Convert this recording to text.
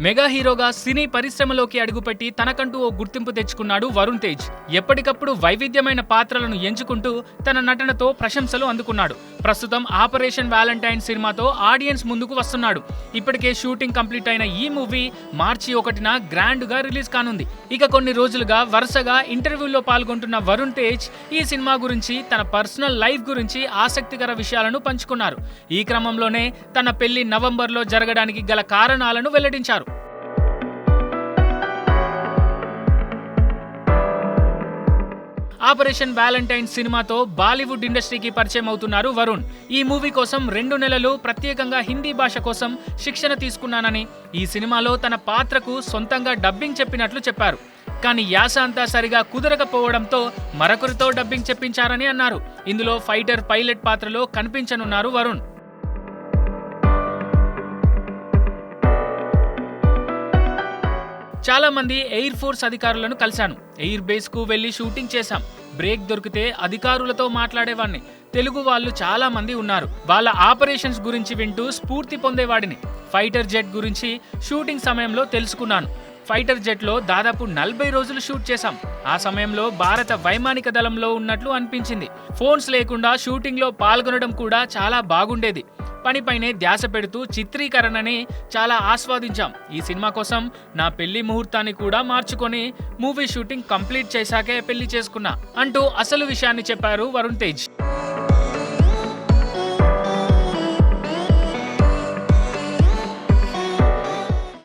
Mega హీరోగా సినీ పరిశ్రమలోకి అడుగుపెట్టి తనకంటూ ఓ గుర్తింపు తెచ్చుకున్నాడు వరుణ్ తేజ్. ఎప్పటికప్పుడు వైవిధ్యమైన పాత్రలను ఎంచుకుంటూ తన నటనతో ప్రశంసలు అందుకున్నాడు. ప్రస్తుతం ఆపరేషన్ వ్యాలంటైన్ సినిమాతో ఆడియన్స్ ముందుకు వస్తున్నాడు. ఇప్పటికే షూటింగ్ కంప్లీట్ అయిన ఈ మూవీ మార్చి 1న గ్రాండ్ గా రిలీజ్ కానుంది. ఇక కొన్ని రోజులుగా వరుసగా ఇంటర్వ్యూల్లో పాల్గొంటున్న వరుణ్ తేజ్ ఈ సినిమా గురించి, తన పర్సనల్ లైఫ్ గురించి ఆసక్తికర విషయాలను పంచుకున్నారు. ఈ క్రమంలోనే తన పెళ్లి నవంబర్లో జరగడానికి గల కారణాలను వెల్లడించారు. ఆపరేషన్ వ్యాలంటైన్ సినిమాతో బాలీవుడ్ ఇండస్ట్రీకి పరిచయం అవుతున్నారు వరుణ్. ఈ మూవీ కోసం 2 నెలలు ప్రత్యేకంగా హిందీ భాష కోసం శిక్షణ తీసుకున్నానని, ఈ సినిమాలో తన పాత్రకు సొంతంగా డబ్బింగ్ చెప్పినట్లు చెప్పారు. కానీ యాస అంతా సరిగా కుదరకపోవడంతో మరొకరితో డబ్బింగ్ చెప్పించారని అన్నారు. ఇందులో ఫైటర్ పైలట్ పాత్రలో కనిపించనున్నారు వరుణ్. చాలా మంది ఎయిర్ ఫోర్స్ అధికారులను కలిశాను. ఎయిర్ బేస్ కు వెళ్లి షూటింగ్ చేశాం. బ్రేక్ దొరికితే అధికారులతో మాట్లాడేవాడిని. తెలుగు వాళ్ళు చాలా మంది ఉన్నారు. వాళ్ళ ఆపరేషన్స్ గురించి వింటూ స్ఫూర్తి పొందేవాడిని. ఫైటర్ జెట్ గురించి షూటింగ్ సమయంలో తెలుసుకున్నాను. ఫైటర్ జెట్లో దాదాపు 40 రోజులు షూట్ చేశాం. ఆ సమయంలో భారత వైమానిక దళంలో ఉన్నట్లు అనిపించింది. ఫోన్స్ లేకుండా షూటింగ్లో పాల్గొనడం కూడా చాలా బాగుండేది. పనిపైనే ధ్యాస పెడుతూ చిత్రీకరణని చాలా ఆస్వాదించాం. ఈ సినిమా కోసం నా పెళ్లి ముహూర్తాన్ని కూడా మార్చుకొని మూవీ షూటింగ్ కంప్లీట్ చేశాకే పెళ్లి చేసుకున్నా అంటూ అసలు విషయాన్ని చెప్పారు వరుణ్ తేజ్.